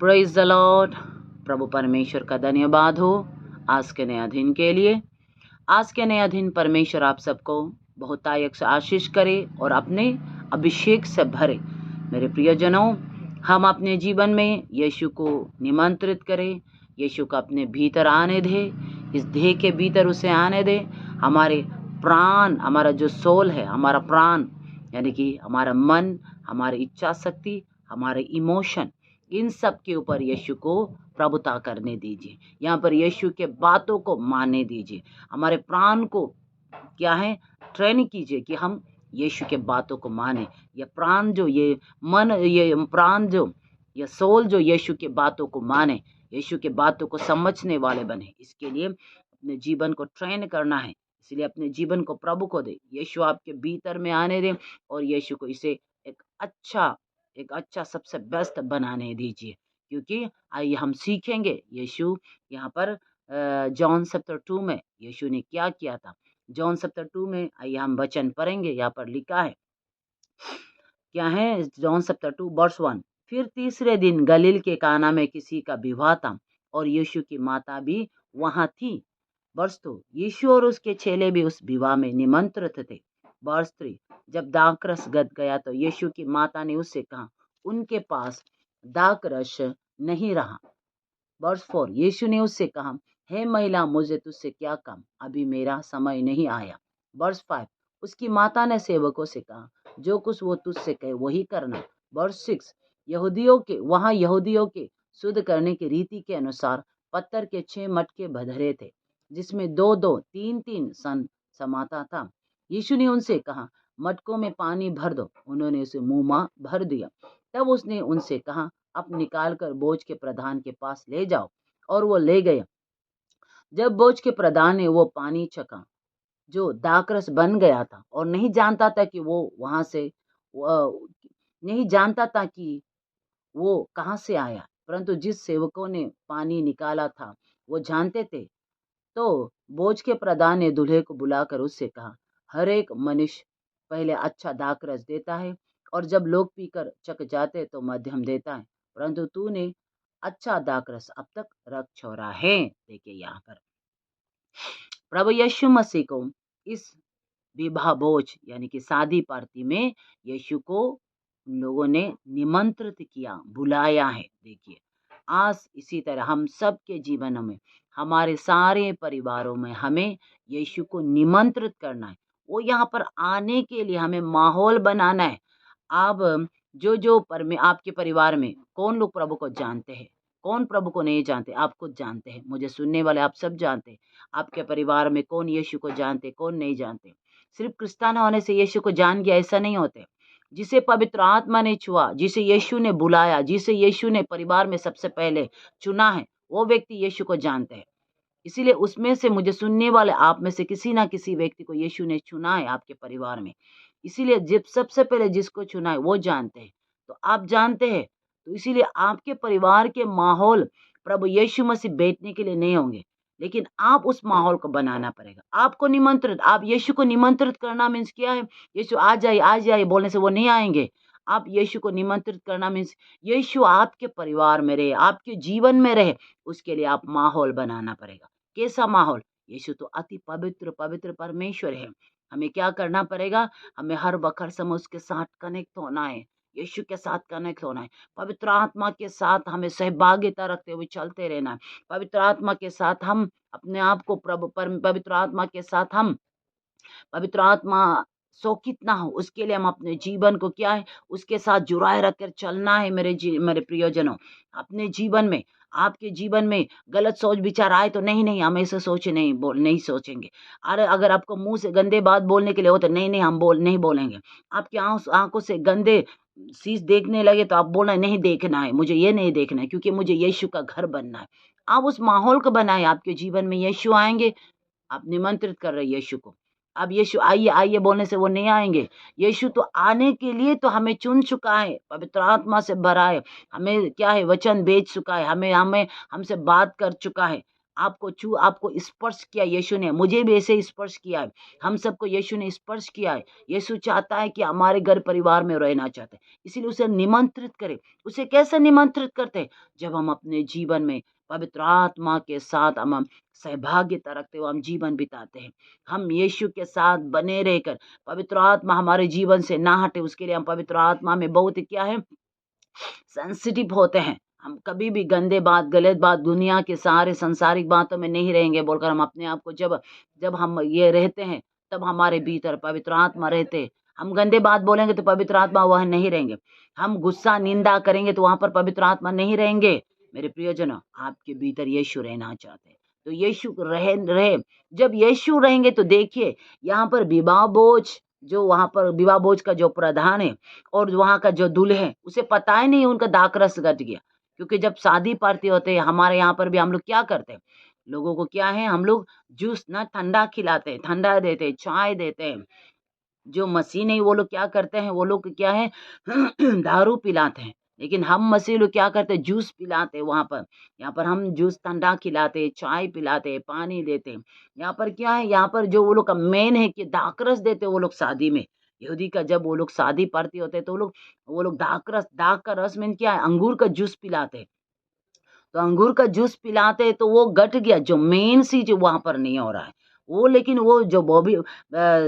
Praise the Lord. प्रभु परमेश्वर का धन्यवाद हो आज के नए दिन के लिए। आज के नया दिन परमेश्वर आप सबको बहुतायत से आशीष करे और अपने अभिषेक से भरे। मेरे प्रियजनों, हम अपने जीवन में यीशु को निमंत्रित करें, यीशु को अपने भीतर आने दे, इस देह के भीतर उसे आने दे। हमारे प्राण, हमारा जो सोल है, हमारा प्राण यानी कि हमारा मन, हमारी इच्छा शक्ति, हमारे इमोशन, इन सब के ऊपर यीशु को प्रभुता करने दीजिए। यहाँ पर यीशु के बातों को मानने दीजिए। हमारे प्राण को क्या है, ट्रेन कीजिए कि हम यीशु के बातों को माने। ये प्राण जो, ये मन, ये प्राण जो, ये सोल जो यीशु के बातों को माने, यीशु के बातों को समझने वाले बने। इसके लिए अपने जीवन को ट्रेन करना है। इसलिए अपने जीवन को प्रभु को दे, यीशु आपके भीतर में आने दे और यीशु को इसे एक अच्छा सबसे बेस्ट बनाने दीजिए। क्योंकि आइए हम सीखेंगे यीशु यहाँ पर जॉन चैप्टर 2 में यीशु ने क्या किया था। जॉन चैप्टर 2 में आइए हम वचन पढ़ेंगे। यहाँ पर लिखा है, क्या है, जॉन चैप्टर 2 वर्स 1। फिर तीसरे दिन गलील के काना में किसी का विवाह था और यीशु की माता भी वहां थी। वर्स 2। यीशु और उसके चेले भी उस विवाह में निमंत्रित थे। वर्स 3। जब दाखरस गद गया तो यीशु की माता ने उससे कहा, उनके पास दाखरस नहीं रहा। वर्स 4। यीशु ने उससे कहा, हे महिला, मुझे तुझसे क्या काम, अभी मेरा समय नहीं आया। वर्स 5। उसकी माता ने सेवकों से कहा, जो कुछ वो तुझसे कहे वही करना। वर्स 6। यहूदियों के शुद्ध करने की रीति के अनुसार पत्थर के 6 मटके भरे थे, जिसमें 2-2, 3-3 सन समाता था। यीशु ने उनसे कहा, मटकों में पानी भर दो। उन्होंने उसे मुंह भर दिया। तब उसने उनसे कहा, अब निकाल कर बोझ के प्रधान के पास ले जाओ। और वो ले गए। जब बोझ के प्रधान ने वो पानी चखा जो दाखरस बन गया था, और नहीं जानता था कि वो कहाँ से आया, परंतु जिस सेवकों ने पानी निकाला था वो जानते थे, तो बोझ के प्रधान ने दूल्हे को बुलाकर उससे कहा, हर एक मनुष्य पहले अच्छा दाखरस देता है और जब लोग पीकर चक जाते तो मध्यम देता है, परंतु तूने अच्छा दाखरस अब तक रख छोड़ा है। देखिए यहाँ पर प्रभु यीशु मसीह को इस विवाह भोज यानी कि शादी पार्टी में यीशु को उन लोगों ने निमंत्रित किया, बुलाया है। देखिए आज इसी तरह हम सब के जीवन में, हमारे सारे परिवारों में हमें यीशु को निमंत्रित करना है। वो यहाँ पर आने के लिए हमें माहौल बनाना है। अब आपके परिवार में कौन लोग प्रभु को जानते हैं, कौन प्रभु को नहीं जानते, आप खुद जानते हैं, मुझे सुनने वाले आप सब जानते हैं। आपके परिवार में कौन यीशु को जानते, कौन नहीं जानते। सिर्फ क्रिस्तान होने से यीशु को जान गया ऐसा नहीं होते। जिसे पवित्र आत्मा ने छुआ, जिसे यीशु ने बुलाया, जिसे यीशु ने परिवार में सबसे पहले चुना है, वो व्यक्ति यीशु को जानते हैं। इसीलिए उसमें से मुझे सुनने वाले आप में से किसी ना किसी व्यक्ति को यीशु ने चुना है आपके परिवार में। इसीलिए जब सबसे पहले जिसको चुना है वो जानते हैं, तो आप जानते हैं, तो इसीलिए आपके परिवार के माहौल प्रभु यीशु मसीह बैठने के लिए नहीं होंगे, लेकिन आप उस माहौल को बनाना पड़ेगा। आपको निमंत्रित, आप यीशु को निमंत्रित करना मीन्स क्या है, यीशु आ जाइए बोलने से वो नहीं आएंगे। आप यीशु को निमंत्रित करना मीन्स यीशु आपके परिवार में रहे, आपके जीवन में रहे, उसके लिए आप माहौल बनाना पड़ेगा। कैसा माहौल? यीशु तो अति पवित्र परमेश्वर है। हमें क्या करना पड़ेगा? हमें हर वक्त समय उसके साथ कनेक्ट होना है, यीशु के साथ कनेक्ट होना है। पवित्र आत्मा के साथ हमें सहभागिता रखते हुए चलते रहना है। पवित्र आत्मा के साथ हम अपने आप को पवित्र आत्मा के साथ हम पवित्र आत्मा शोकित ना हो, उसके लिए हम अपने जीवन को क्या है, उसके साथ जुड़ाए रखकर चलना है। मेरे प्रियजनों, अपने जीवन में, आपके जीवन में गलत सोच विचार आए तो नहीं हम ऐसे नहीं सोचेंगे। अरे अगर आपको मुंह से गंदे बात बोलने के लिए हो तो नहीं हम नहीं बोलेंगे। आपकी आंखों से गंदे चीज देखने लगे तो आप बोलना नहीं देखना है, मुझे ये नहीं देखना है, क्योंकि मुझे यीशु का घर बनना है। आप उस माहौल को बनाए, आपके जीवन में यीशु आएंगे। आप निमंत्रित कर रहे यीशु को। अब यीशु आइए बोलने से वो नहीं आएंगे। यीशु तो आने के लिए तो हमें चुन चुका है, पवित्र आत्मा से भरा है, हमें क्या है, वचन बेच चुका है, हमें हमसे बात कर चुका है। आपको स्पर्श किया यीशु ने, मुझे भी ऐसे स्पर्श किया है। हम सबको यीशु ने स्पर्श किया है। यीशु चाहता है कि हमारे घर परिवार में रहना चाहते हैं, इसीलिए उसे निमंत्रित करें। उसे कैसे निमंत्रित करते हैं? जब हम अपने जीवन में पवित्र आत्मा के साथ हम सहभागिता रखते हुए हम जीवन बिताते हैं। हम यीशु के साथ बने रहकर पवित्र आत्मा हमारे जीवन से ना हटे, उसके लिए हम पवित्र आत्मा में बहुत क्या है, सेंसिटिव होते हैं। हम कभी भी गंदे बात, गलत बात, दुनिया के सारे संसारिक बातों में नहीं रहेंगे बोलकर हम अपने आप को जब जब हम ये रहते हैं, तब हमारे भीतर पवित्र आत्मा रहते हैं। हम गंदे बात बोलेंगे तो पवित्र आत्मा वह नहीं रहेंगे। हम गुस्सा निंदा करेंगे तो वहां पर पवित्र आत्मा नहीं रहेंगे। मेरे प्रियजनों, आपके भीतर यीशु रहना चाहते हैं तो यीशु रहे। जब यीशु रहेंगे तो देखिए, यहाँ पर विवाह भोज, जो वहां पर विवाह भोज का जो प्रधान है और वहाँ का जो दूल्हे है, उसे पता ही नहीं उनका दाकरस गट गया। क्योंकि जब शादी पार्टी होते हैं, हमारे यहाँ पर भी हम लोग क्या करते हैं, लोगों को क्या है, हम लोग जूस ना ठंडा खिलाते हैं, ठंडा देते हैं, चाय देते हैं। जो मसीह नहीं, वो लोग क्या करते हैं, वो लोग क्या है दारू पिलाते हैं। लेकिन हम मसीह लोग क्या करते हैं, जूस पिलाते हैं वहां पर। यहाँ पर हम जूस ठंडा खिलाते हैं, चाय पिलाते हैं, पानी देते हैं। यहाँ पर क्या है, यहाँ पर जो वो लोग का मेन है कि दाकरस देते हैं वो लोग शादी में। यहूदी का जब वो लोग शादी पार्टी होते हैं तो वो लोग दाक का रस में क्या है, अंगूर का जूस पिलाते हैं। तो अंगूर का जूस पिलाते तो वो गट गया, जो मेन चीज वहां पर नहीं हो रहा है वो। लेकिन वो जो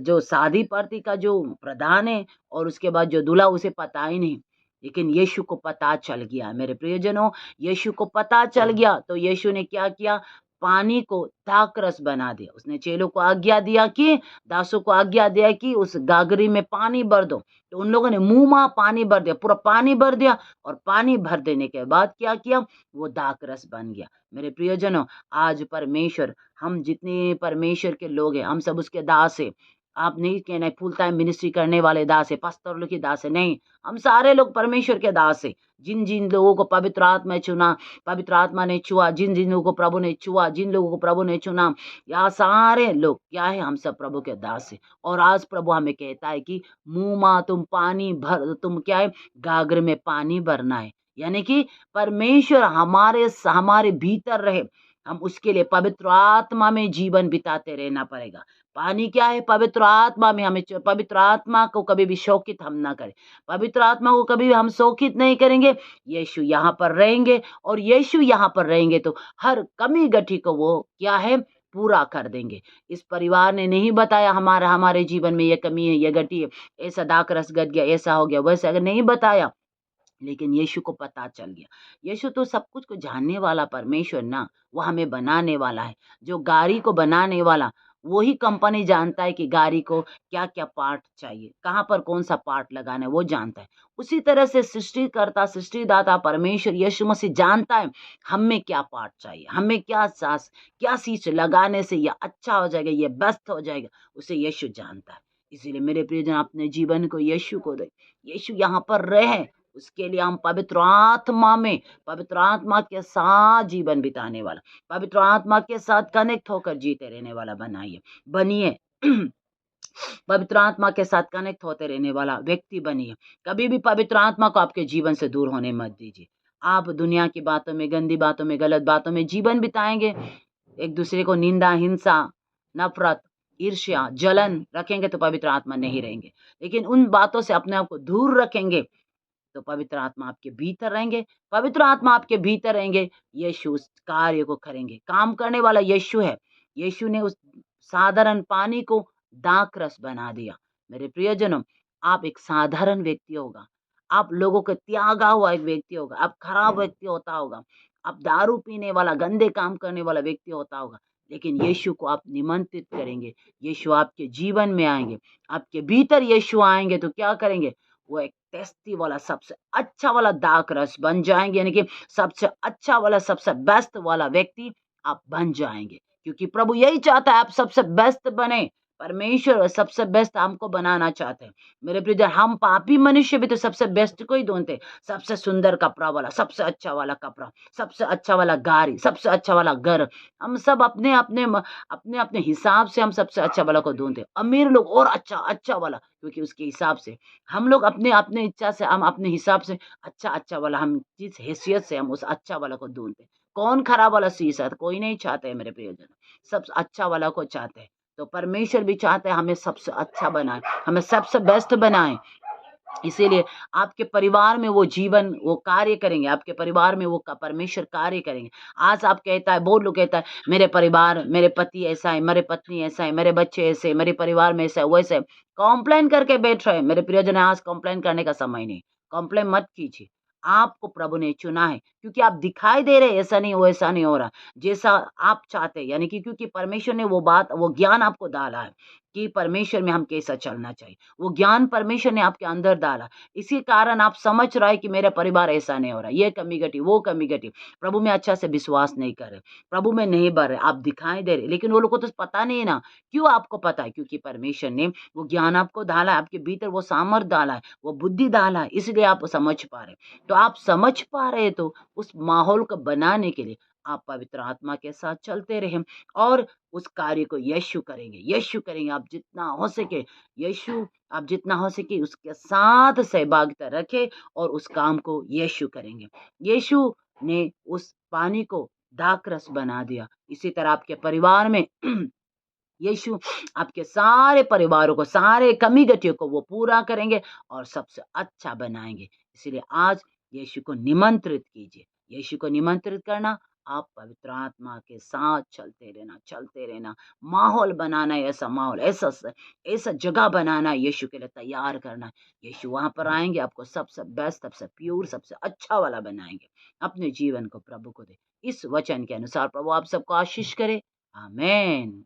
जो शादी पार्टी का जो प्रधान है और उसके बाद जो दूल्हा, उसे पता ही नहीं। लेकिन यीशु को पता चल गया। मेरे प्रियजनों, यीशु को पता चल गया तो यीशु ने क्या किया, पानी को दाखरस बना दिया। उसने चेलों को आज्ञा दिया कि, दासों को आज्ञा दिया कि उस गागरी में पानी भर दो। तो उन लोगों ने मुंह में पानी भर दिया, पूरा पानी भर दिया। और पानी भर देने के बाद क्या किया, वो दाखरस बन गया। मेरे प्रियजनों, आज परमेश्वर, हम जितने परमेश्वर के लोग हैं, हम सब उसके दास है। आप नहीं कहना फुल टाइम मिनिस्ट्री करने वाले दास है, पास्टर लोग के दास है, नहीं। हम सारे लोग परमेश्वर के दास है। जिन जिन लोगों को पवित्र आत्मा चुना, पवित्र आत्मा ने छुआ, जिन जिन लोगों को प्रभु ने छुआ, जिन लोगों को प्रभु ने चुना, यहाँ सारे लोग क्या है, हम सब प्रभु के दास है। और आज प्रभु हमें कहता है कि मुंह में तुम पानी भर, तुम क्या है, गागर में पानी भरना है। यानी कि परमेश्वर हमारे भीतर रहे, हम उसके लिए पवित्र आत्मा में जीवन बिताते रहना पड़ेगा। पानी क्या है, पवित्र आत्मा में। हमें पवित्र आत्मा को कभी भी शोकित हम ना करें, पवित्र आत्मा को कभी भी हम शोकित नहीं करेंगे। यीशु यहाँ पर रहेंगे, और यीशु यहाँ पर रहेंगे तो हर कमी गठी को वो क्या है, पूरा कर देंगे। इस परिवार ने नहीं बताया हमारे जीवन में ये कमी है, ये गठी है, ऐसा दाखरस गट गया, ऐसा हो गया, वैसा अगर नहीं बताया, लेकिन यीशु को पता चल गया। यीशु तो सब कुछ को जानने वाला परमेश्वर ना, वो हमें बनाने वाला है। जो गाड़ी को बनाने वाला, वही कंपनी जानता है कि गाड़ी को क्या क्या पार्ट चाहिए, कहाँ पर कौन सा पार्ट लगाना है, वो जानता है। उसी तरह से सृष्टिकर्ता, सृष्टिदाता परमेश्वर यीशु मसीह जानता है हमें क्या पार्ट चाहिए, हमें क्या चीज लगाने से ये अच्छा हो जाएगा, ये बेस्ट हो जाएगा, उसे यीशु जानता है। इसीलिए मेरे प्रियजन, अपने जीवन को यीशु को दे। यीशु यहाँ पर रहे, उसके लिए हम पवित्र आत्मा में, पवित्र आत्मा के साथ जीवन बिताने वाला, पवित्र आत्मा के साथ कनेक्ट होकर जीते रहने वाला बनिए। पवित्र आत्मा के साथ कनेक्ट होते रहने वाला व्यक्ति बनिए। कभी भी पवित्र आत्मा को आपके जीवन से दूर होने मत दीजिए। आप दुनिया की बातों में, गंदी बातों में, गलत बातों में जीवन बिताएंगे, एक दूसरे को निंदा, हिंसा, नफरत, ईर्ष्या, जलन रखेंगे तो पवित्र आत्मा नहीं रहेंगे। लेकिन उन बातों से अपने आप को दूर रखेंगे तो पवित्र आत्मा आपके भीतर रहेंगे। पवित्र आत्मा आपके भीतर रहेंगे, यीशु उस कार्य को करेंगे। काम करने वाला यीशु है। यीशु ने उस साधारण पानी को दाखरस बना दिया। मेरे प्रियजनों, आप एक साधारण व्यक्ति होगा, आप लोगों को त्यागा हुआ एक व्यक्ति होगा, आप खराब व्यक्ति होता होगा, आप दारू पीने वाला, गंदे काम करने वाला व्यक्ति होता होगा, लेकिन यीशु को आप निमंत्रित करेंगे, यीशु आपके जीवन में आएंगे, आपके भीतर यीशु आएंगे तो क्या करेंगे, वो एक टेस्टी वाला, सबसे अच्छा वाला दाक रस बन जाएंगे। यानी कि सबसे अच्छा वाला, सबसे बेस्ट वाला व्यक्ति आप बन जाएंगे, क्योंकि प्रभु यही चाहता है आप सबसे बेस्ट बने। परमेश्वर सबसे बेस्ट हमको बनाना चाहते हैं। मेरे प्रिय, हम पापी मनुष्य भी तो सबसे बेस्ट को ही ढूंढते हैं। सबसे सुंदर कपड़ा वाला, सबसे अच्छा वाला कपड़ा, सबसे अच्छा वाला गाड़ी, सबसे अच्छा वाला घर, हम सब अपने अपने अपने अपने हिसाब से हम सबसे अच्छा वाला को ढूंढते हैं। अमीर लोग और अच्छा अच्छा वाला, क्योंकि उसके हिसाब से हम लोग अपने अपने इच्छा से, हम अपने हिसाब से अच्छा अच्छा वाला, हम जिस हैसियत से हम उस अच्छा वाला को ढूंढते हैं। कौन खराब वाला शीशा है? कोई नहीं चाहते है मेरे प्रियजन, सब अच्छा वाला को चाहते हैं। तो परमेश्वर भी चाहते हैं हमें सबसे अच्छा बनाए, हमें सबसे बेस्ट बनाए। इसीलिए आपके परिवार में वो जीवन, वो कार्य करेंगे, आपके परिवार में वो परमेश्वर कार्य करेंगे। आज आप कहता है, बहुत लोग कहता है मेरे परिवार, मेरे पति ऐसा है, मेरे पत्नी ऐसा है, मेरे बच्चे ऐसे, मेरे परिवार में ऐसा है, वैसे है। कॉम्प्लेन करके बैठ रहे हैं। मेरे प्रियजन, आज कॉम्प्लेन करने का समय नहीं। कॉम्प्लेन मत कीजिए। आपको प्रभु ने चुना है, क्योंकि आप दिखाई दे रहे ऐसा नहीं, वैसा नहीं हो रहा जैसा आप चाहते, यानी कि क्योंकि परमेश्वर ने वो बात, वो ज्ञान आपको डाला है कि परमेश्वर में हम कैसा चलना चाहिए। वो ज्ञान परमेश्वर ने आपके अंदर डाला। इसी कारण आप समझ रहा है कि मेरा परिवार ऐसा नहीं हो रहा, ये कमी घटी, वो कमी घटी, प्रभु में अच्छा से विश्वास नहीं कर रहे, प्रभु में नहीं बढ़ रहे, आप दिखाई दे रहे, लेकिन वो लोग को तो पता नहीं ना। क्यों आपको पता है? क्योंकि परमेश्वर ने वो ज्ञान आपको डाला है, आपके भीतर वो सामर्थ डाला है, वो बुद्धि डाला है, इसलिए आप समझ पा रहे। तो आप समझ पा रहे, तो उस माहौल को बनाने के लिए आप पवित्र आत्मा के साथ चलते रहें और उस कार्य को यीशु करेंगे। यीशु करेंगे। आप जितना हो सके यीशु, आप जितना हो सके उसके साथ सहभागिता रखें और उस काम को यीशु करेंगे। यीशु ने उस पानी को दाखरस बना दिया। इसी तरह आपके परिवार में यीशु आपके सारे परिवारों को, सारे कमी गतियों को वो पूरा करेंगे और सबसे अच्छा बनाएंगे। इसीलिए आज यीशु को निमंत्रित कीजिए। यीशु को निमंत्रित करना, आप पवित्र आत्मा के साथ चलते रहना, चलते रहना। माहौल बनाना है, ऐसा माहौल, ऐसा जगह बनाना है, यीशु के लिए तैयार करना है। यीशु वहां पर आएंगे, आपको सबसे बेस्ट, सबसे प्योर, सबसे अच्छा वाला बनाएंगे। अपने जीवन को प्रभु को दे। इस वचन के अनुसार प्रभु आप सबको आशीष करे। आमेन।